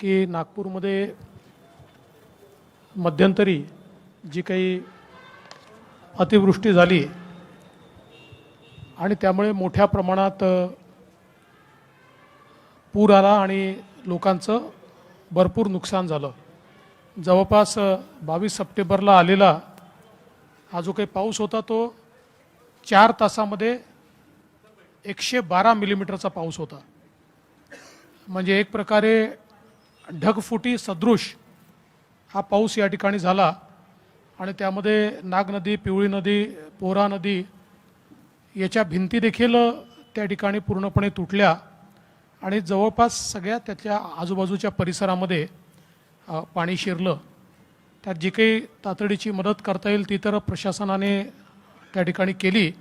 की नागपूरमध्ये मध्यंतरी जी काही अतिवृष्टी झाली आणि त्यामुळे मोठ्या प्रमाणात पूर आला आणि लोकांचं भरपूर नुकसान झालं। जवळपास 22 सप्टेंबरला आलेला हा जो काही पाऊस होता तो 4 तासामध्ये 112 मिलीमीटरचा पाऊस होता। म्हणजे एक प्रकारे ढगफुटी सदृश हा पाऊस या ठिकाणी झाला आणि त्यामध्ये नाग नदी, पिवळी नदी, पोहरा नदी याच्या भिंती देखील त्या ठिकाणी पूर्णपणे तुटल्या आणि जवळपास सगळ्या त्याच्या आजूबाजूच्या परिसरामध्ये पाणी शिरलं। त्यात जी काही तातडीची मदत करता येईल ती तर प्रशासनाने त्या ठिकाणी केली,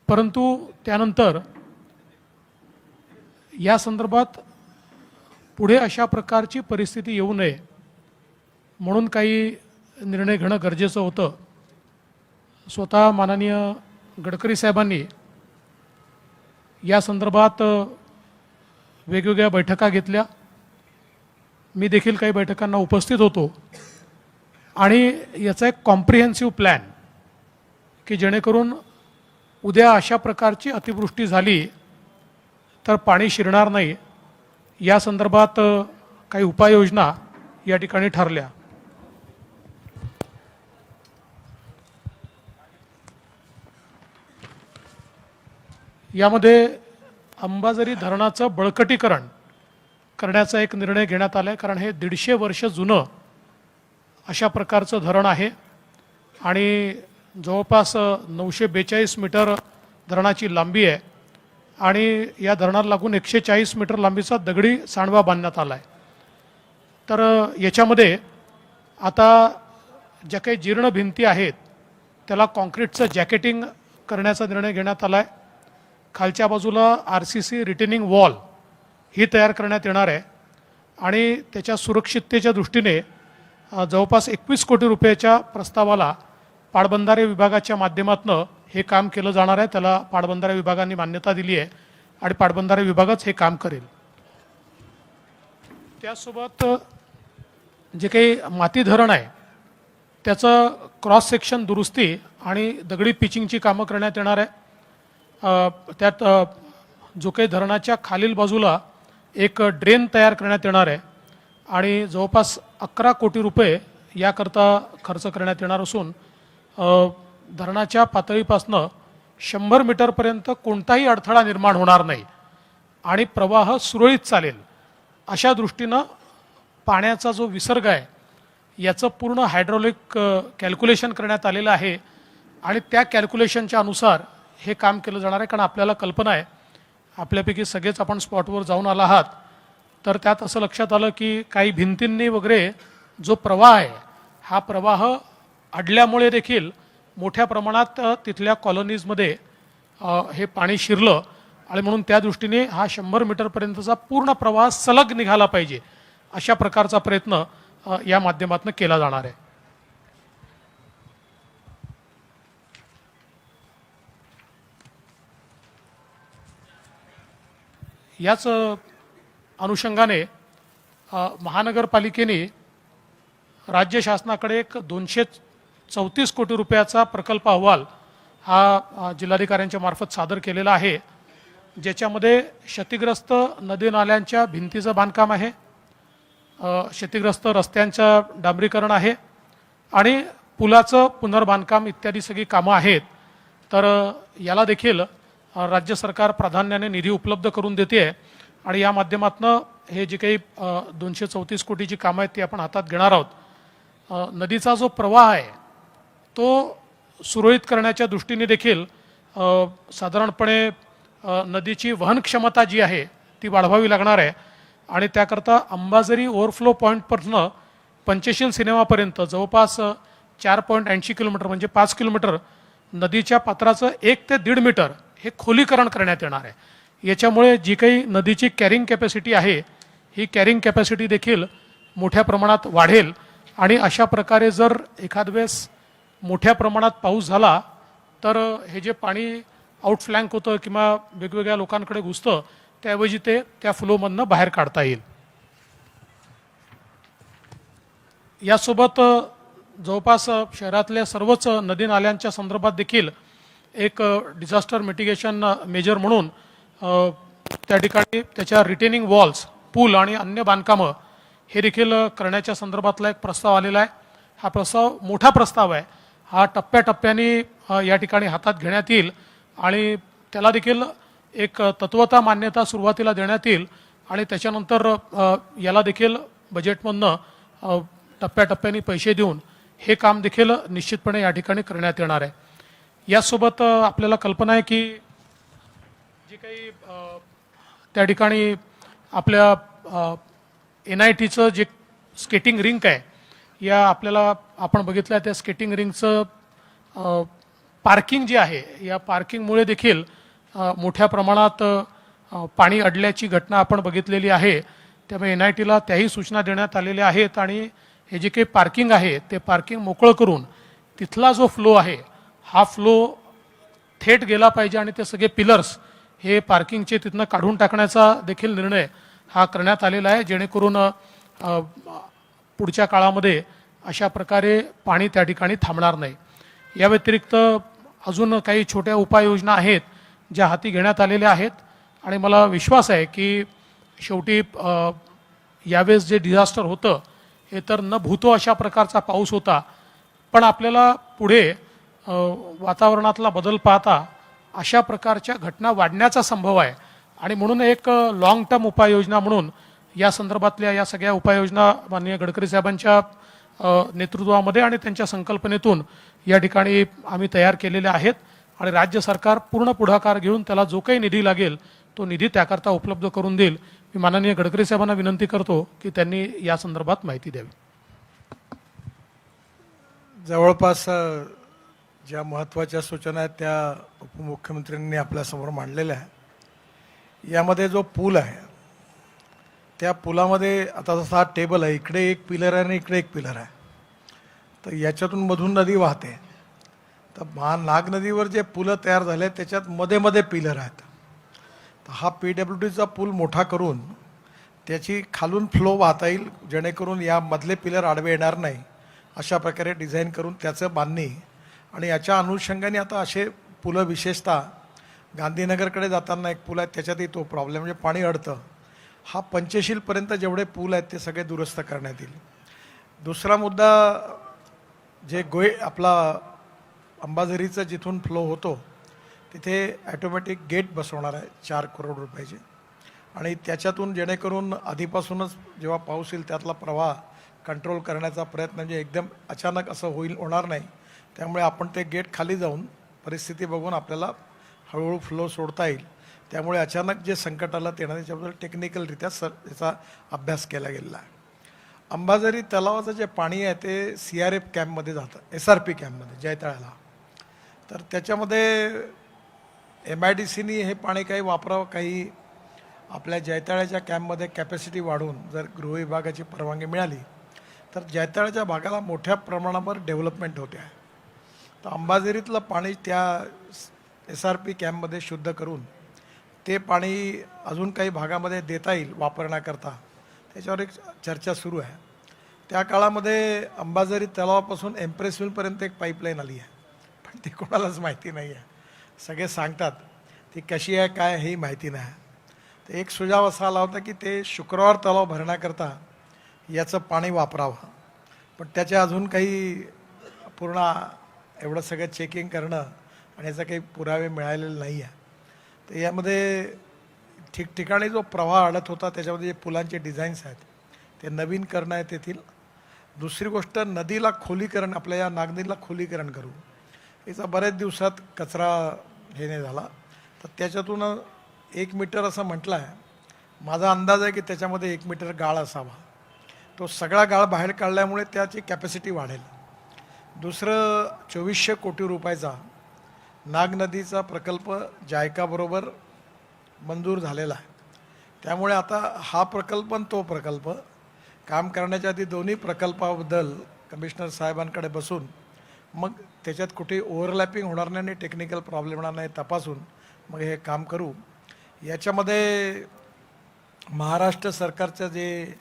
परंतु त्यानंतर या संदर्भात पुढे अशा प्रकारची परिस्थिती येऊ नये म्हणून काही निर्णय घेणं गरजेचं होतं। स्वतः माननीय गडकरी साहेबांनी या संदर्भात वेगवेगळ्या बैठका घेतल्या। मी देखील काही बैठकांना उपस्थित होतो आणि याचा एक कॉम्प्रिहेन्सिव्ह प्लॅन की जेणेकरून उद्या अशा प्रकारची अतिवृष्टी झाली तर पाणी शिरणार नाही, या संदर्भात काही उपाययोजना या ठिकाणी ठरल्या। यामध्ये अंबाझरी धरणाचं बळकटीकरण करण्याचा एक निर्णय घेण्यात आला आहे, कारण हे 150 वर्ष जुनं अशा प्रकारचं धरण आहे आणि जवळपास 942 मीटर धरणाची लांबी आहे आणि या धरणाला लागून 140 मीटर लांबीचा दगडी सांडवा बांधण्यात आला आहे। तर याच्यामध्ये आता ज्या काही जीर्ण भिंती आहेत त्याला कॉन्क्रीटचं जॅकेटिंग करण्याचा निर्णय घेण्यात आला आहे। खालच्या बाजूला RCC रिटेनिंग वॉल ही तयार करण्यात येणार आहे आणि त्याच्या सुरक्षिततेच्या दृष्टीने जवळपास 21 कोटी रुपयाच्या प्रस्तावाला पाटबंधारे विभागाच्या माध्यमातून हे काम केलं जाणार आहे। त्याला पाटबंधारे विभागाने मान्यता दिली आहे आणि पाटबंधारे विभागच हे काम करेल। त्यासोबत जे काही माती धरण आहे त्याचं क्रॉस सेक्शन दुरुस्ती आणि दगडी पिचिंगची कामं करण्यात येणार आहे। त्यात जो काही धरणाच्या खालील बाजूला एक ड्रेन तयार करण्यात येणार आहे आणि जवळपास 11 कोटी रुपये याकरता खर्च करण्यात येणार असून धरणाच्या पातळीपासनं 100 मीटरपर्यंत कोणताही अडथळा निर्माण होणार नाही आणि प्रवाह सुरळीत चालेल अशा दृष्टीनं पाण्याचा जो विसर्ग आहे याचं पूर्ण हायड्रॉलिक कॅल्क्युलेशन करण्यात आलेलं आहे आणि त्या कॅल्क्युलेशनच्या अनुसार हे काम केलं जाणार आहे। कारण आपल्याला कल्पना आहे, आपल्यापैकी सगळेच आपण स्पॉटवर जाऊन आला आहात, तर त्यात असं लक्षात आलं की काही भिंतींनी वगैरे जो प्रवाह आहे हा प्रवाह अडल्यामुळे देखील मोठ्या प्रमाणात तिथल्या कॉलनीजमध्ये हे पाणी शिरलं आणि म्हणून त्या दृष्टीने हा 100 मीटरपर्यंतचा पूर्ण प्रवाह सलग निघाला पाहिजे अशा प्रकारचा प्रयत्न या माध्यमातून केला जाणार आहे। याच अनुषंगाने महानगरपालिकेने राज्य शासनाकडे एक 234 कोटी रुपयाचा प्रकल्प अहवाल हा जिल्हाधिकाऱ्यांच्या मार्फत सादर केलेला आहे, ज्याच्यामध्ये क्षतिग्रस्त नदी नाल्यांच्या भिंतीचं बांधकाम आहे, क्षतिग्रस्त रस्त्यांचं डांबरीकरण आहे आणि पुलाचं पुनर्बांधकाम इत्यादी सगळी कामं आहेत। तर याला देखील राज्य सरकार प्राधान्याने निधी उपलब्ध करून देते आहे आणि या माध्यमातून हे जे काही 234 कोटीची कामं आहेत ती आपण हातात घेणार आहोत। नदीचा जो प्रवाह आहे तो सुरळीत करण्याच्या दृष्टीने देखील साधारणपणे नदीची वहन क्षमता जी आहे ती वाढवावी लागणार आहे आणि त्याकरता अंबाझरी ओव्हरफ्लो पॉईंटपासून पंचशील सिनेमापर्यंत जवळपास 4.80 किलोमीटर म्हणजे 5 किलोमीटर नदीच्या पात्राचं 1 ते 1.5 मीटर हे खोलीकरण करण्यात येणार आहे। याच्यामुळे जी काही नदीची कॅरिंग कॅपॅसिटी आहे ही कॅरिंग कॅपॅसिटी देखील मोठ्या प्रमाणात वाढेल आणि अशा प्रकारे जर एखाद वेळेस मोठ्या प्रमाणात पाऊस झाला तर हे जे पाणी आउटफ्लँक होतं किंवा वेगवेगळ्या लोकांकडे घुसतं त्याऐवजी ते त्या फ्लोमधनं बाहेर काढता येईल। यासोबत जवळपास शहरातल्या सर्वच नदी नाल्यांच्या संदर्भात देखील एक डिझास्टर मिटिगेशन मेजर म्हणून त्या ठिकाणी त्याच्या रिटेनिंग वॉल्स, पूल आणि अन्य बांधकामं हे देखील करण्याच्या संदर्भातला एक प्रस्ताव आलेला आहे. हा प्रस्ताव मोठा प्रस्ताव आहे. हा टप्प्याटप्प्याने या ठिकाणी हातात घेण्यात येईल आणि त्याला देखील एक तत्वता मान्यता सुरुवातीला देण्यात येईल आणि त्याच्यानंतर याला देखील बजेटमधनं टप्प्याटप्प्याने पैसे देऊन हे काम देखील निश्चितपणे या ठिकाणी करण्यात येणार आहे. यासोबत आपल्याला कल्पना आहे की जी काही त्या ठिकाणी आपल्या NITचं जे स्केटिंग रिंक आहे, या आपल्याला आपण बघितलं त्या स्केटिंग रिंकचं पार्किंग जे आहे, या पार्किंगमुळे देखील मोठ्या प्रमाणात पाणी अडल्याची घटना आपण बघितलेली आहे. त्यामुळे NITला त्याही सूचना देण्यात आलेल्या आहेत आणि हे जे काही पार्किंग आहे ते पार्किंग मोकळं करून तिथला जो फ्लो आहे हा फ्लो थेट गेला पाहिजे आणि ते सगळे पिलर्स हे पार्किंगचे तिथनं काढून टाकण्याचा देखील निर्णय हा करण्यात आलेला आहे, जेणेकरून पुढच्या काळामध्ये अशा प्रकारे पाणी त्या ठिकाणी थांबणार नाही. या व्यतिरिक्त अजून काही छोट्या उपाययोजना आहेत ज्या हाती घेण्यात आलेल्या आहेत आणि मला विश्वास आहे की शेवटी यावेळेस जे डिझास्टर होतं हे तर न भूतो अशा प्रकारचा पाऊस होता, पण आपल्याला पुढे वातावरणातला बदल पाहता अशा प्रकारच्या घटना वाढण्याचा संभव आहे आणि म्हणून एक लॉंग टर्म उपाययोजना म्हणून या संदर्भातल्या या सगळ्या उपाययोजना माननीय गडकरी साहेबांच्या नेतृत्वामध्ये आणि त्यांच्या संकल्पनेतून या ठिकाणी आम्ही तयार केलेल्या आहेत आणि राज्य सरकार पूर्ण पुढाकार घेऊन त्याला जो काही निधी लागेल तो निधी त्याकरता उपलब्ध करून देईल. मी माननीय गडकरी साहेबांना विनंती करतो की त्यांनी या संदर्भात माहिती द्यावी. जवळपास ज्या महत्त्वाच्या सूचना आहेत त्या उपमुख्यमंत्र्यांनी आपल्यासमोर मांडलेल्या आहे. यामध्ये जो पूल आहे त्या पुलामध्ये आता जसा हा टेबल आहे, इकडे एक पिलर आहे आणि इकडे एक पिलर आहे, तर याच्यातून मधून नदी वाहते. तर नाग नदीवर जे पुलं तयार झाले त्याच्यात मध्ये मध्ये पिलर आहेत. तर हा PWDचा पूल मोठा करून त्याची खालून फ्लो वाहता येईल, जेणेकरून या मधले पिलर आडवे येणार नाही अशा प्रकारे डिझाईन करून त्याचं बांधणी. आणि याच्या अनुषंगाने आता असे पुलं विशेषतः गांधीनगरकडे जाताना एक पूल आहे त्याच्यातही तो प्रॉब्लेम म्हणजे पाणी अडतं. हा पंचशीलपर्यंत जेवढे पूल आहेत ते सगळे दुरुस्त करण्यात येईल. दुसरा मुद्दा जे आपला अंबाझरीचं जिथून फ्लो होतो तिथे ॲटोमॅटिक गेट बसवणार आहे 4 करोड रुपयाचे आणि त्याच्यातून जेणेकरून आधीपासूनच जेव्हा पाऊस येईल त्यातला प्रवाह कंट्रोल करण्याचा प्रयत्न म्हणजे एकदम अचानक असं होणार नाही. त्यामुळे आपण ते गेट खाली जाऊन परिस्थिती बघून आपल्याला हळूहळू फ्लो सोडता येईल. त्यामुळे अचानक जे संकट आलं ते येणार त्याच्याबद्दल टेक्निकलरित्या याचा अभ्यास केला गेलेला आहे. अंबाझरी तलावाचं जे पाणी आहे ते CRF कॅम्पमध्ये जातं, SRP कॅम्पमध्ये जयतळ्याला. तर त्याच्यामध्ये MIDCनी हे पाणी काही वापरावं, काही आपल्या जयतळ्याच्या कॅम्पमध्ये कॅपॅसिटी वाढवून जर गृहविभागाची परवानगी मिळाली तर जयतळ्याच्या भागाला मोठ्या प्रमाणावर डेव्हलपमेंट होते आहे. तर अंबाझरीतलं पाणी त्या SRP कॅम्पमध्ये शुद्ध करून ते पाणी अजून काही भागामध्ये देता येईल वापरण्याकरता, त्याच्यावर एक चर्चा सुरू आहे. त्या काळामध्ये अंबाझरी तलावापासून एम्प्रेस मिलपर्यंत एक पाईपलाईन आली आहे, पण ती कोणालाच माहिती नाही आहे. सगळे सांगतात ती कशी आहे काय हेही माहिती नाही. तर एक सुझाव असा आला होता की ते शुक्रवार तलाव भरण्याकरता याचं पाणी वापरावं, पण त्याच्या अजून काही पूर्ण एवढं सगळं चेकिंग करणं आणि याचा काही पुरावे मिळालेले नाही आहे. तर यामध्ये ठिकठिकाणी जो प्रवाह अडत होता त्याच्यामध्ये जे पुलांचे डिझाईन्स आहेत ते नवीन करण्यात येतील. दुसरी गोष्ट नदीला खोलीकरण, आपल्या या नागनदीला खोलीकरण करू. याचा बऱ्याच दिवसात कचरा हे नाही झाला, तर त्याच्यातून 1 मीटर असं म्हटलं आहे. माझा अंदाज आहे की त्याच्यामध्ये 1 मीटर गाळ असावा. तो सगळा गाळ बाहेर काढल्यामुळे त्याची कॅपॅसिटी वाढेल. दुसरं 2400 कोटी रुपयाचा नाग नदीचा प्रकल्प जायकाबरोबर मंजूर झालेला आहे. त्यामुळे आता हा प्रकल्प आणि तो प्रकल्प काम करण्याच्या आधी दोन्ही प्रकल्पाबद्दल कमिशनर साहेबांकडे बसून मग त्याच्यात कुठे ओव्हरलॅपिंग होणार नाही आणि टेक्निकल प्रॉब्लेम होणार नाही तपासून मग हे काम करू. याच्यामध्ये महाराष्ट्र सरकारचं जे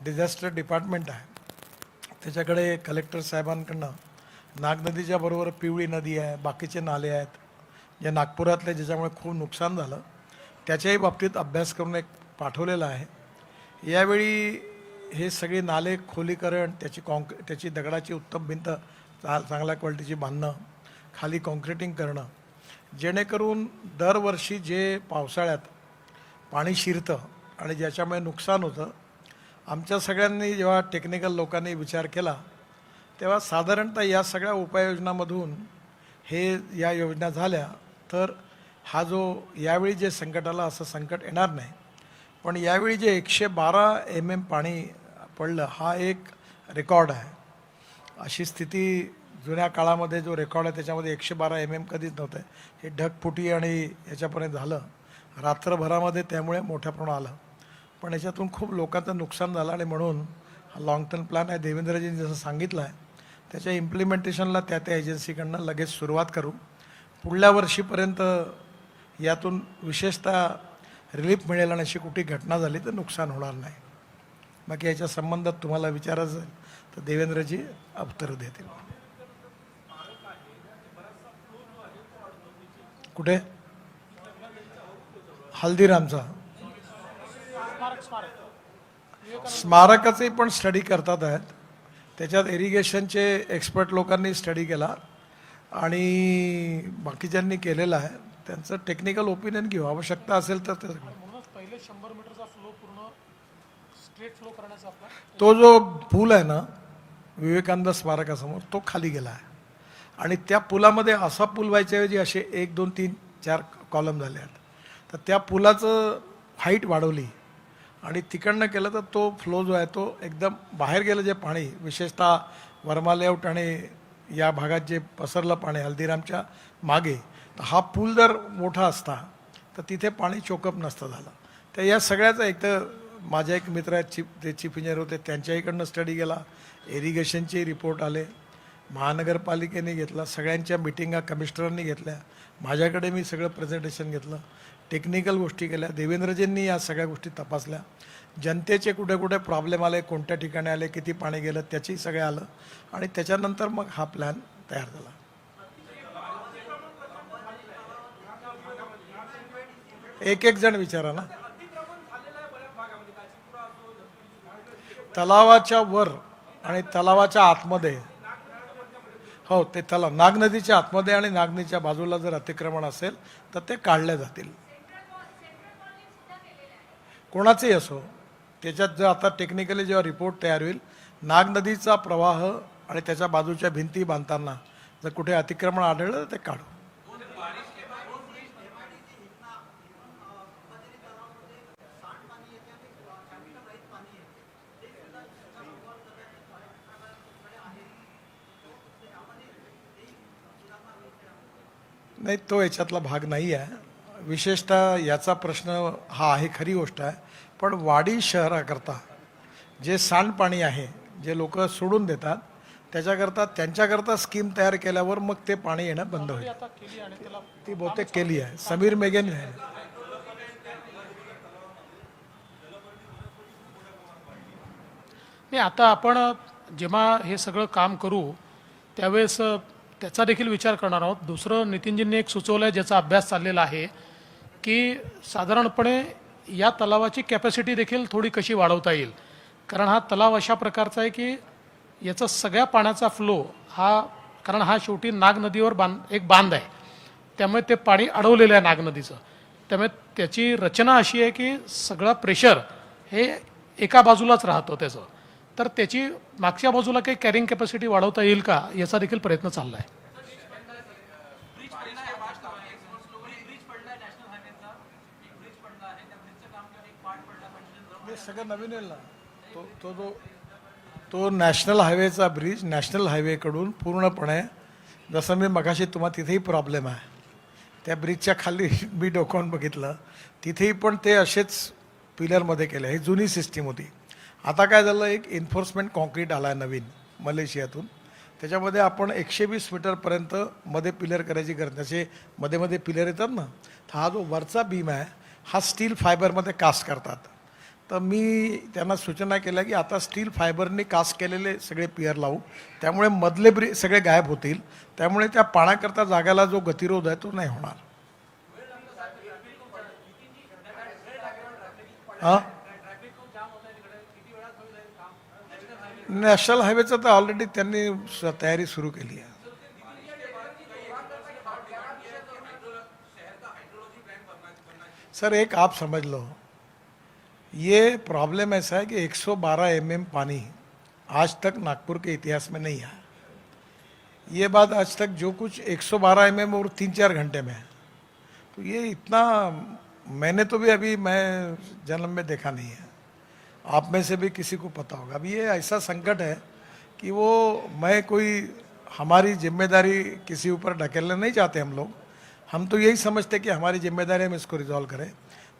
डिझास्टर डिपार्टमेंट आहे त्याच्याकडे कलेक्टर साहेबांकडनं नाग नदीच्या बरोबर पिवळी नदी आहे, बाकीचे नाले आहेत जे नागपुरातले, ज्याच्यामुळे खूप नुकसान झालं, त्याच्याही बाबतीत अभ्यास करून एक पाठवलेला आहे। यावेळी हे सगळे नाले खोलीकरण, त्याची दगडाची उत्तम भिंत चांगल्या क्वालिटीची बांधणं, खाली कॉन्क्रिटिंग करणं, जेणेकरून दरवर्षी जे पावसाळ्यात पाणी शिरतं आणि ज्याच्यामुळे नुकसान होतं, आमच्या सगळ्यांनी जेव्हा टेक्निकल लोकांनी विचार केला तेव्हा साधारणतः या सगळ्या उपाययोजनांमधून या योजना झाल्या तर हा जो यावेळी जे संकट आलं असं संकट येणार नाही। पण यावेळी जे 112 mm पाणी पडलं हा एक रेकॉर्ड आहे। अशी स्थिती जुन्या काळामध्ये जो रेकॉर्ड आहे त्याच्यामध्ये 112 mm कधीच नव्हतं। हे ढगफुटी आणि याच्यापर्यंत झालं रात्रभरामध्ये, त्यामुळे मोठ्या प्रमाणात आलं। पण याच्यातून खूप लोकांचं नुकसान झालं आणि म्हणून हा लाँग टर्म प्लॅन आहे। देवेंद्रजींनी जसं सांगितलं आहे त्याच्या इम्प्लिमेंटेशनला त्या एजन्सीकडनं लगेच सुरुवात करू। पुढल्या वर्षीपर्यंत यातून विशेषतः रिलीफ मिळेल आणि अशी कुठे घटना झाली तर नुकसान होणार नाही। बाकी याच्या संबंधात तुम्हाला विचारायचं तर देवेंद्रजी उत्तर देतील। कुठे? हल्दीरामचा स्मारकाचे पण स्टडी करतात आहेत, त्याच्यात इरिगेशनचे एक्सपर्ट लोकांनी स्टडी केला आणि बाकीच्यांनी केलेला आहे। त्यांचं टेक्निकल ओपिनियन घेऊ, आवश्यकता असेल तर ते पहिले 100 मीटरचा फ्लो पूर्ण स्ट्रेट फ्लो करण्याचा आपला तो जो पूल आहे ना विवेकानंद स्मारकासमोर तो खाली गेला आहे आणि त्या पुलामध्ये असा पूल व्हायच्याऐवजी असे 1 2 3 4 कॉलम झाले आहेत, तर त्या पुलाचं हाईट वाढवली आणि तिकडनं केलं तर तो फ्लो जो आहे तो एकदम बाहेर गेलं जे पाणी, विशेषतः वर्मा लेआउट आणि या भागात जे पसरलं पाणी हल्दीरामच्या मागे, तर हा पूल जर मोठा असता तर तिथे पाणी चोकअप नसतं झालं। तर या सगळ्याचा एक तर माझे एक मित्र आहेत ते चीफ इंजिनियर होते, त्यांच्याकडनं स्टडी केला, इरिगेशनचे रिपोर्ट आले, महानगरपालिकेने घेतला, सगळ्यांच्या मिटिंगा कमिशनरांनी घेतल्या, माझ्याकडे मी सगळं प्रेझेंटेशन घेतलं, टेक्निकल गोष्टी केल्या, देवेंद्रजींनी या सगळ्या गोष्टी तपासल्या, जनतेचे कुठे कुठे प्रॉब्लेम आले, कोणत्या ठिकाणी आले, किती पाणी गेलं त्याची सगळं आलं आणि त्याच्यानंतर मग हा प्लॅन तयार झाला। एक जण विचारा ना। तलावाच्या वर आणि तलावाच्या आतमध्ये, हो ते तलाव नाग नदीच्या आतमध्ये आणि नाग नदीच्या बाजूला जर अतिक्रमण असेल तर ते काढले जातील, कोणाचेही असो। त्याच्यात जर आता टेक्निकली जेव्हा रिपोर्ट तयार होईल, नाग नदीचा प्रवाह आणि त्याच्या बाजूच्या भिंती बांधताना जर कुठे अतिक्रमण आढळलं तर ते काढू। नाही, तो याच्यातला भाग नाही आहे। विशेषतः याचा प्रश्न हा आहे, खरी गोष्ट आहे, पण वाडी शहराकरता जे सांडपाणी आहे जे लोक सोडून देतात त्याच्याकरता त्यांच्याकरता स्कीम तयार केल्यावर मग ते पाणी येणं बंद होईल। ती बहुतेक केली आहे, समीर मेघेने आहे। नाही, आता आपण जेव्हा हे सगळं काम करू त्यावेळेस त्याचा देखील विचार करणार आहोत। दुसरं नितीनजींनी एक सुचवलं आहे ज्याचा अभ्यास चाललेला आहे की साधारणपणे या तलावाची कॅपॅसिटी देखील थोडी कशी वाढवता येईल, कारण हा तलाव अशा प्रकारचा आहे की याचा सगळ्या पाण्याचा फ्लो हा, कारण हा शेवटी नाग नदीवर एक बांध आहे, त्यामुळे ते पाणी अडवलेलं आहे नाग नदीचं, त्यामुळे त्याची रचना अशी आहे की सगळं प्रेशर हे एका बाजूलाच राहतं त्याचं, तर त्याची मागच्या बाजूला काही कॅरिंग कॅपॅसिटी वाढवता येईल का याचा देखील प्रयत्न चालला आहे। सगळं नवीन येईल ना, तो नॅशनल हायवेचा ब्रिज नॅशनल हायवेकडून पूर्णपणे, जसं मी मगाशी तुम्हाला तिथेही प्रॉब्लेम आहे, त्या ब्रिजच्या खाली मी डोकावून बघितलं, तिथेही पण ते असेच पिलरमध्ये केले, ही जुनी सिस्टीम होती। आता काय झालं, एक एन्फोर्समेंट कॉन्क्रीट आला आहे नवीन मलेशियातून, त्याच्यामध्ये आपण 120 मीटरपर्यंत मध्ये पिलर करायची गरज, जसे मध्ये मध्ये पिलर येतात ना, तर हा जो वरचा बीम आहे हा स्टील फायबरमध्ये कास्ट करतात, तर मी त्यांना सूचना केल्या की आता स्टील फायबरने कास्ट केलेले सगळे पियर लावू, त्यामुळे मधले सगळे गायब होतील, त्यामुळे त्या पाण्याकरता जागाला जो गतिरोध आहे तो नाही होणार. हां, नॅशनल हायवेचं तर ऑलरेडी त्यांनी तयारी सुरू केली आहे. सर एक आप समझ लो, ये प्रॉब्लम ऐसा है कि 112 mm पानी आज तक नागपुर के इतिहास में नहीं आया. ये बात आज तक जो कुछ 112 mm और 3-4 घंटे में है, तो ये इतना मैंने तो भी अभी मैं जन्म में देखा नहीं है. आप में से भी किसी को पता होगा. अभी ये ऐसा संकट है कि वो मैं कोई हमारी जिम्मेदारी किसी ऊपर ढकेलना नहीं चाहते हम तो यही समझते कि हमारी जिम्मेदारी हम इसको रिजॉल्व करें,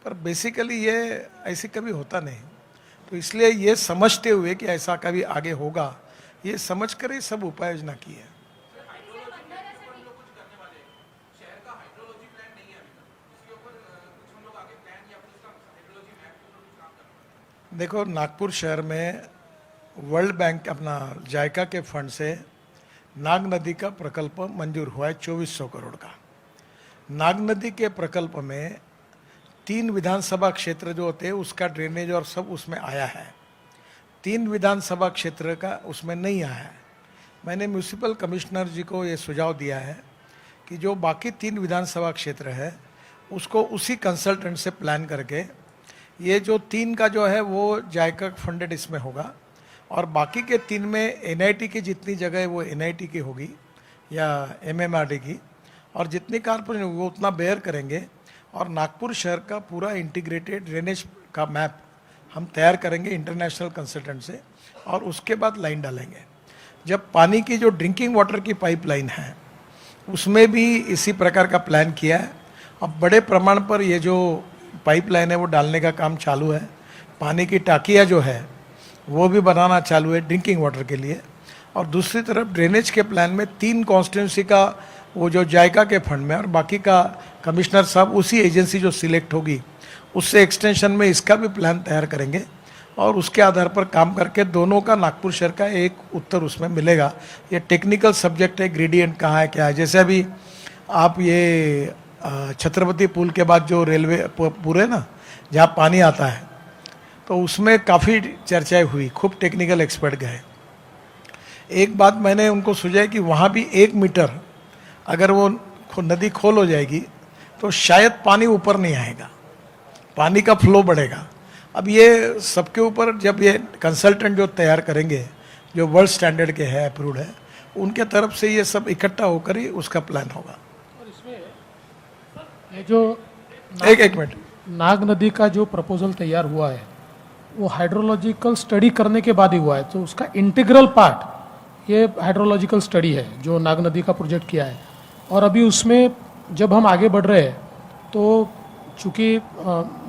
पर बेसिकली ये ऐसे कभी होता नहीं. तो इसलिए ये समझते हुए कि ऐसा कभी आगे होगा, ये समझ कर ही सब उपाय योजना की है. देखो, नागपुर शहर में वर्ल्ड बैंक अपना जायका के फंड से नाग नदी का प्रकल्प मंजूर हुआ है 2400 करोड़ का. नाग नदी के प्रकल्प में 3 विधानसभा क्षेत्र जो होते हैं उसका ड्रेनेज और सब उसमें आया है. 3 विधानसभा क्षेत्र का उसमें नहीं आया है. मैंने म्यूनिसिपल कमिश्नर जी को ये सुझाव दिया है कि जो बाकी 3 विधानसभा क्षेत्र है उसको उसी कंसल्टेंट से प्लान करके, ये जो 3 का जो है वो जायका फंडेड इसमें होगा, और बाकी के 3 में एनआईटी की जितनी जगह है वो एनआईटी की होगी या एमएमआरडी की, और जितनी कारपोरेशन वो उतना बेयर करेंगे. और नागपुर शहर का पूरा इंटीग्रेटेड ड्रेनेज का मैप हम तैयार करेंगे इंटरनेशनल कंसल्टेंट से, और उसके बाद लाइन डालेंगे. जब पानी की जो ड्रिंकिंग वाटर की पाइपलाइन है उसमें भी इसी प्रकार का प्लान किया है. अब बड़े प्रमाण पर ये जो पाइपलाइन है वो डालने का काम चालू है. पानी की टाकियाँ जो है वो भी बनाना चालू है ड्रिंकिंग वाटर के लिए. और दूसरी तरफ ड्रेनेज के प्लान में 3 कॉन्स्टिट्यूंसी का वो जो जायका के फंड में, और बाकी का कमिश्नर साहब उसी एजेंसी जो सिलेक्ट होगी उससे एक्सटेंशन में इसका भी प्लान तैयार करेंगे, और उसके आधार पर काम करके दोनों का नागपुर शहर का एक उत्तर उसमें मिलेगा. ये टेक्निकल सब्जेक्ट है, ग्रेडियंट कहाँ है क्या है. जैसे अभी आप ये छत्रपति पुल के बाद जो रेलवे पूरे ना जहाँ पानी आता है, तो उसमें काफ़ी चर्चाएं हुई, खूब टेक्निकल एक्सपर्ट गए. एक बात मैंने उनको सुझाई कि वहाँ भी 1 मीटर अगर वो नदी खोल हो जाएगी तो शायद पानी ऊपर नहीं आएगा, पानी का फ्लो बढ़ेगा. अब ये सबके ऊपर जब ये कंसल्टेंट जो तैयार करेंगे जो वर्ल्ड स्टैंडर्ड के हैं, अप्रूव्ड है, उनके तरफ से ये सब इकट्ठा होकर ही उसका प्लान होगा. और इसमें ये जो एक मिनट, नाग नदी का जो प्रपोजल तैयार हुआ है वो हाइड्रोलॉजिकल स्टडी करने के बाद ही हुआ है. तो उसका इंटीग्रल पार्ट ये हाइड्रोलॉजिकल स्टडी है जो नाग नदी का प्रोजेक्ट किया है. और अभी उसमें जब हम आगे बढ़ रहे हैं तो चूँकि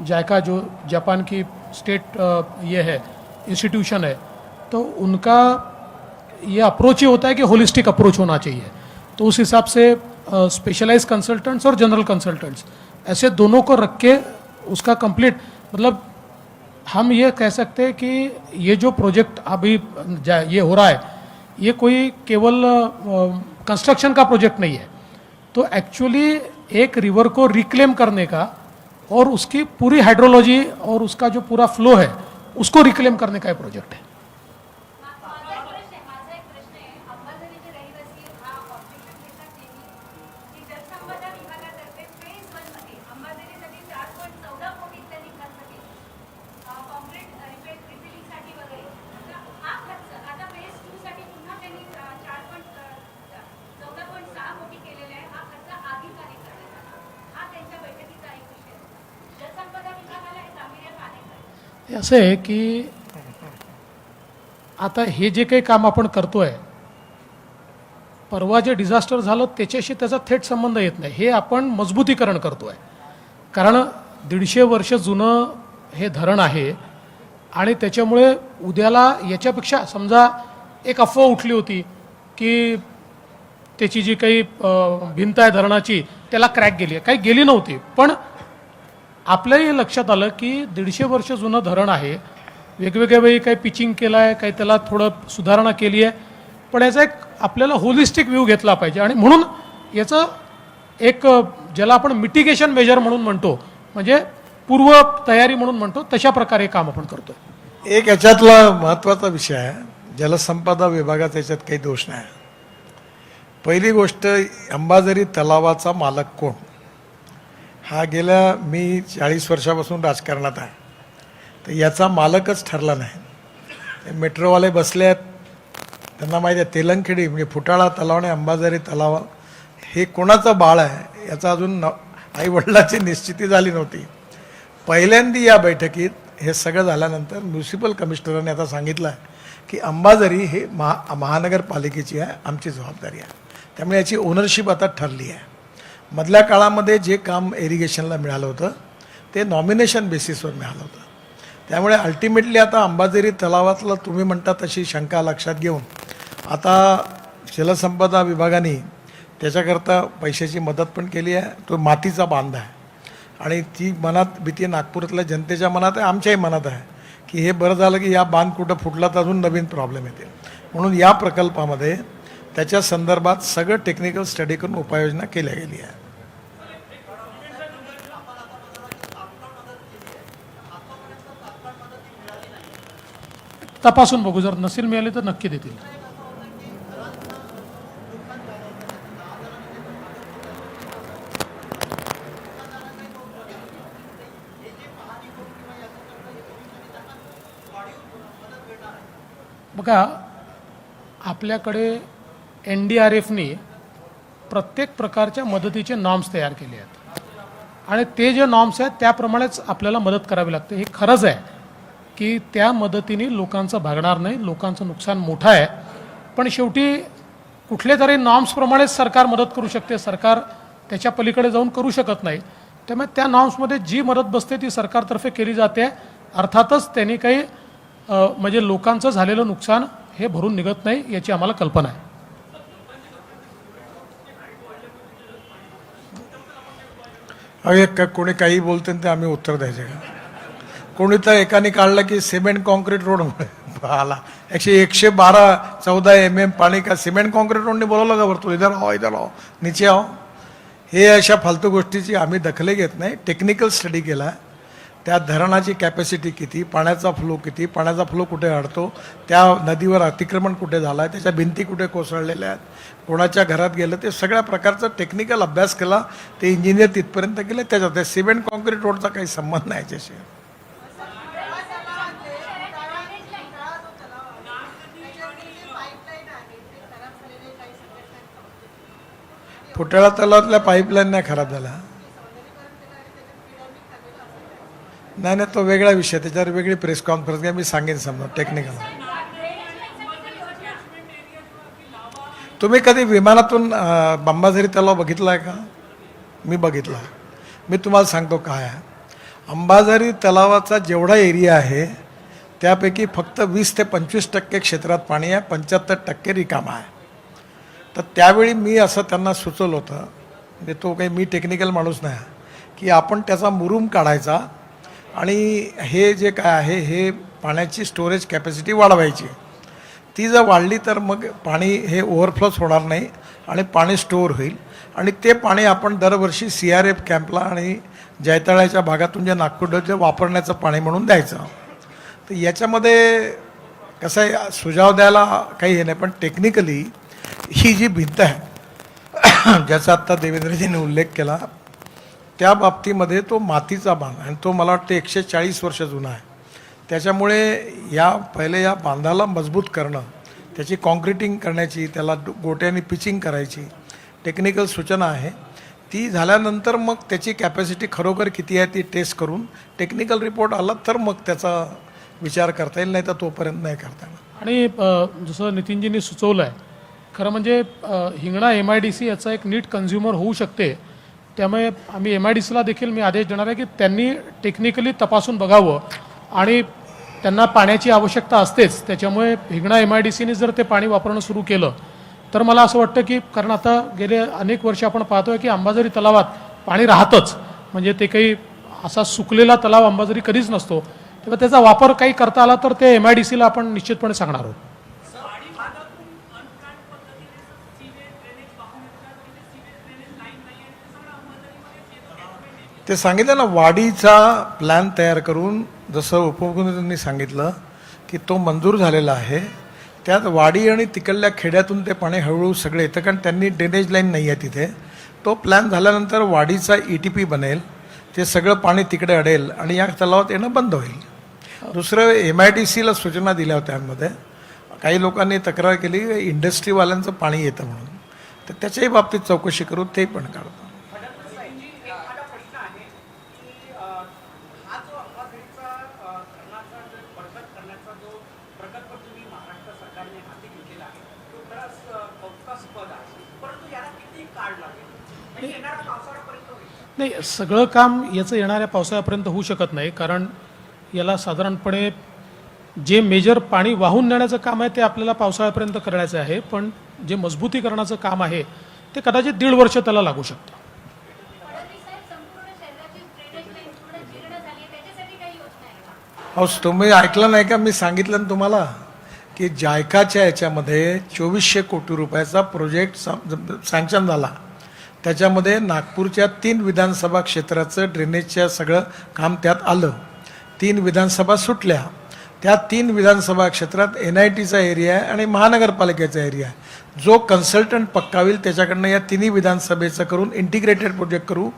जायका जो जापान की स्टेट ये है इंस्टीट्यूशन है, तो उनका ये अप्रोच ये होता है कि होलिस्टिक अप्रोच होना चाहिए. तो उस हिसाब से स्पेशलाइज कंसल्टेंट्स और जनरल कंसल्टेंट्स ऐसे दोनों को रख के उसका कंप्लीट, मतलब हम ये कह सकते हैं कि ये जो प्रोजेक्ट अभी ये हो रहा है ये कोई केवल कंस्ट्रक्शन का प्रोजेक्ट नहीं है. तो एक्चुअली एक रिवर को रिक्लेम करने का और उसकी पूरी हाइड्रोलॉजी और उसका जो पूरा फ्लो है उसको रिक्लेम करने का ये प्रोजेक्ट है. असं आहे की आता हे जे काही काम आपण करतोय, परवा जे डिझास्टर झालं त्याच्याशी त्याचा थेट संबंध येत नाही. हे आपण मजबूतीकरण करतोय, कारण 150 वर्ष जुनं हे धरण आहे आणि त्याच्यामुळे उद्याला याच्यापेक्षा समजा एक अफवा उठली होती की त्याची जी काही भिंत आहे धरणाची त्याला क्रॅक गेली आहे, काही गेली नव्हती. पण आपल्याही लक्षात आलं की 150 वर्ष जुनं धरण आहे, वेगवेगळ्या वेळी काही पिचिंग केलं आहे, काही त्याला थोडं सुधारणा केली आहे, पण याचा एक आपल्याला होलिस्टिक व्ह्यू घेतला पाहिजे आणि म्हणून याचं एक ज्याला आपण मिटिगेशन मेजर म्हणून म्हणतो, म्हणजे पूर्व तयारी म्हणून म्हणतो, तशा प्रकारे काम आपण करतोय. एक याच्यातला महत्त्वाचा विषय आहे, जलसंपदा विभागाचा याच्यात काही दोष नाही. पहिली गोष्ट, अंबाझरी तलावाचा मालक कोण, हा गेल्या मी 40 वर्षापासून राजकारणात आहे, तर याचा मालकच ठरला नाही. मेट्रोवाले बसले आहेत, त्यांना माहिती आहे तेलंगखेडी म्हणजे फुटाळा तलाव आणि अंबाझरी तलाव हे कोणाचं बाळ आहे याचा अजून आईवडिलाची निश्चिती झाली नव्हती. पहिल्यांदा या बैठकीत हे सगळं झाल्यानंतर म्युन्सिपल कमिशनरांनी आता सांगितलं आहे की अंबाझरी हे महानगरपालिकेची आहे, आमची जबाबदारी आहे. त्यामुळे याची ओनरशिप आता ठरली आहे. मधल्या काळामध्ये जे काम इरिगेशनला मिळालं होतं ते नॉमिनेशन बेसिसवर मिळालं होतं. त्यामुळे अल्टिमेटली आता अंबाझरी तलावातलं तुम्ही म्हणता तशी शंका लक्षात घेऊन आता जलसंपदा विभागाने त्याच्याकरता पैशाची मदत पण केली आहे. तो मातीचा बांध आहे आणि ती मनात भीती नागपुरातल्या जनतेच्या मनात आहे, आमच्याही मनात आहे की हे बरं झालं की या बांध कुठं फुटला तर अजून नवीन प्रॉब्लेम येते. म्हणून या प्रकल्पामध्ये त्याच्या संदर्भात सगळं टेक्निकल स्टडी करून उपाययोजना केल्या गेली आहे. तपासून बघू, जर नसेल मिळाली तर नक्की देतील. बघा, आपल्याकडे NDRFने प्रत्येक प्रकारच्या मदतीचे नॉर्म्स तयार केले आहेत आणि ते जे नॉर्म्स आहेत त्याप्रमाणेच आपल्याला मदत करावी लागते. हे खरंच आहे की त्या मदतीने लोकांचं भागणार नाही, लोकांचं नुकसान मोठं आहे, पण शेवटी कुठले तरी नॉर्म्सप्रमाणेच सरकार मदत करू शकते, सरकार त्याच्या पलीकडे जाऊन करू शकत नाही. त्यामुळे त्या नॉर्म्समध्ये जी मदत बसते ती सरकारतर्फे केली जाते. अर्थातच त्यांनी काही म्हणजे लोकांचं झालेलं नुकसान हे भरून निघत नाही याची आम्हाला कल्पना आहे. अरे कोणी काही बोलते ते आम्ही उत्तर द्यायचे का? कोणी तर एकाने काढलं की सिमेंट कॉन्क्रीट रोड आला 112-14 mm पाणी का सिमेंट कॉन्क्रीट रोडने बोलवलं का भरतो, इधर आओ नीचे आओ. हे अशा फालतू गोष्टीची आम्ही दखल घेत नाही. टेक्निकल स्टडी केला, त्या धरणाची कॅपॅसिटी किती, पाण्याचा फ्लो किती, पाण्याचा फ्लो कुठे अडतो, त्या नदीवर अतिक्रमण कुठे झालं आहे, त्याच्या भिंती कुठे कोसळलेल्या आहेत, कोणाच्या घरात गेलं, ते सगळ्या प्रकारचा टेक्निकल अभ्यास केला. ते इंजिनियर तिथपर्यंत गेले. त्याच्यात सिमेंट कॉन्क्रीट रोडचा काही संबंध नाही याच्याशी. फुटाळा तलावातल्या पाईपलाईन नाही खराब झाला, नाही तो वेगळा विषय, त्याच्यावर वेगळी प्रेस कॉन्फरन्स घ्या, मी सांगेन समजा टेक्निकल. तुम्ही कधी विमानातून अंबाझरी तलाव बघितला आहे का? मी बघितला. मी तुम्हाला सांगतो काय आहे. अंबाझरी तलावाचा जेवढा एरिया आहे त्यापैकी फक्त 20 ते 25% क्षेत्रात पाणी आहे, 75% रिकामा आहे. तर त्यावेळी मी असं त्यांना सुचवलं होतं, म्हणजे तो काही मी टेक्निकल माणूस नाही, की आपण त्याचा मुरूम काढायचा आणि हे जे काय आहे हे पाण्याची स्टोरेज कॅपॅसिटी वाढवायची. ती जर वाढली तर मग पाणी हे ओव्हरफ्लोच होणार नाही आणि पाणी स्टोअर होईल आणि ते पाणी आपण दरवर्षी CRF कॅम्पला आणि जैताळ्याच्या भागातून जे नागपूर वापरण्याचं पाणी म्हणून द्यायचं. तर याच्यामध्ये कसं आहे, सुझाव द्यायला काही हे नाही, पण टेक्निकली ही जी भिंत आहे ज्याचा आत्ता देवेंद्रजींनी उल्लेख केला, त्या बाबतीमध्ये तो मातीचा बांध आणि तो मला वाटतं 140 वर्ष जुना आहे. त्याच्यामुळे पहिले या बांधाला मजबूत करणं, त्याची कॉन्क्रिटिंग करण्याची, त्याला गोट्याने पिचिंग करायची टेक्निकल सूचना आहे. ती झाल्यानंतर मग त्याची कॅपॅसिटी खरोखर किती आहे ती टेस्ट करून टेक्निकल रिपोर्ट आला तर मग त्याचा विचार करता येईल, नाही तर तोपर्यंत नाही करता येणार. आणि जसं नितीनजींनी सुचवलं आहे, खरं म्हणजे हिंगणा MIDC याचा एक नीट कन्झ्युमर होऊ शकते. त्यामुळे आम्ही MIDCला देखील मी आदेश देणार आहे की त्यांनी टेक्निकली तपासून बघावं आणि त्यांना पाण्याची आवश्यकता असतेच, त्याच्यामुळे हिंगणा MIDCने जर ते पाणी वापरणं सुरू केलं तर मला असं वाटतं की, कारण आता गेले अनेक वर्ष आपण पाहतोय की अंबाझरी तलावात पाणी राहतंच, म्हणजे ते काही असा सुकलेला तलाव अंबाझरी कधीच नसतो, तेव्हा त्याचा वापर काही करता आला तर ते MIDCला आपण निश्चितपणे सांगणार आहोत. ते सांगितलं ना, वाढीचा प्लॅन तयार करून, जसं उपमुख्यमंत्र्यांनी सांगितलं की तो मंजूर झालेला आहे. त्यात वाडी आणि तिकडल्या खेड्यातून ते पाणी हळूहळू सगळे येतं, कारण त्यांनी ड्रेनेज लाईन नाही आहे तिथे. तो प्लॅन झाल्यानंतर वाडीचा ETP बनेल, ते सगळं पाणी तिकडे अडेल आणि या तलावात येणं बंद होईल. दुसरं MIDCला सूचना दिल्या होत्या यामध्ये. काही लोकांनी तक्रार केली इंडस्ट्रीवाल्यांचं पाणी येतं म्हणून, तर त्याच्याही बाबतीत चौकशी करू, ते पण काढतो. नाही, सगळं काम याचं येणाऱ्या पावसाळ्यापर्यंत होऊ शकत नाही, कारण याला साधारणपणे जे मेजर पाणी वाहून नेण्याचं काम आहे ते आपल्याला पावसाळ्यापर्यंत करायचं आहे, पण जे मजबूतीकरणाचं काम आहे ते कदाचित 1.5 वर्ष त्याला लागू शकतं. अहो, तुम्ही ऐकलं नाही का? मी सांगितलं ना तुम्हाला की जायकाच्या याच्यामध्ये 2400 कोटी रुपयाचा प्रोजेक्ट सँक्शन झाला. त्याच्यामध्ये नागपूरच्या 3 विधानसभा क्षेत्राचं ड्रेनेजच्या सगळं काम त्यात आलं. 3 विधानसभा सुटल्या. त्या 3 विधानसभा क्षेत्रात NITचा एरिया आहे आणि महानगरपालिकेचा एरिया आहे. जो कन्सल्टंट पक्का होईल त्याच्याकडनं या 3 विधानसभेचं करून इंटिग्रेटेड प्रोजेक्ट करू.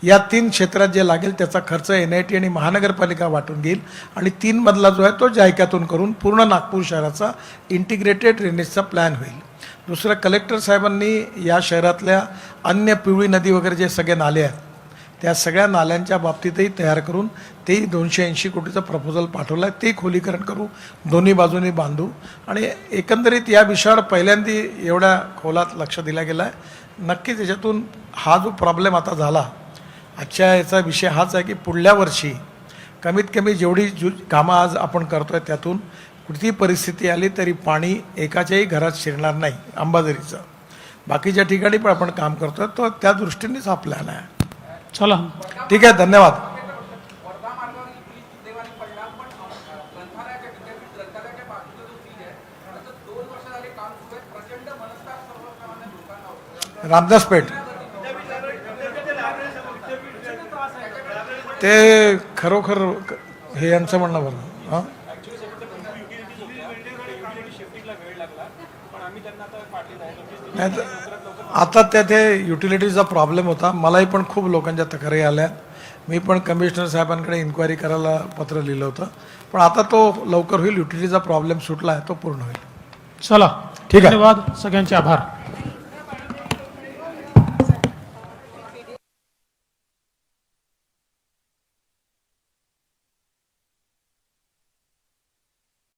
या 3 क्षेत्रात जे लागेल त्याचा खर्च NIT आणि महानगरपालिका वाटून घेईल आणि 3 मधला जो आहे तो जायकातून करून पूर्ण नागपूर शहराचा इंटिग्रेटेड ड्रेनेजचा प्लॅन होईल. दुसरं, कलेक्टर साहेबांनी या शहरातल्या अन्य पिवळी नदी वगैरे जे सगळे नाले आहेत त्या सगळ्या नाल्यांच्या बाबतीतही तयार करून तेही 280 कोटीचं प्रपोजल पाठवलं आहे. ते खोलीकरण करू, दोन्ही बाजूनी बांधू आणि एकंदरीत या विषयावर पहिल्यांदा एवढ्या खोलात लक्ष दिलं गेलं आहे. नक्की त्याच्यातून हा जो प्रॉब्लेम आता झाला, आजच्या याचा विषय हाच आहे की पुढल्या वर्षी कमीत कमी जेवढी कामं आज आपण करतो आहे त्यातून कुठलीही परिस्थिती आली तरी पाणी एकाच्याही घरात शिरणार नाही अंबाझरीचं. बाकीच्या ठिकाणी पण आपण काम करतो आहे, तो त्या दृष्टीनेच हा प्लॅन आहे. चला, ठीक आहे, धन्यवाद. रामदास पेठ ते खरोखर हे यांचं म्हणणं बरं. हां, नाही आता ते युटिलिटीचा प्रॉब्लेम होता. मलाही पण खूप लोकांच्या तक्रारी आल्या. मी पण कमिशनर साहेबांकडे इन्क्वायरी करायला पत्र लिहिलं होतं, पण आता तो लवकर होईल. युटिलिटीचा प्रॉब्लेम सुटला आहे, तो पूर्ण होईल. चला, ठीक आहे. धन्यवाद, सगळ्यांचे आभार.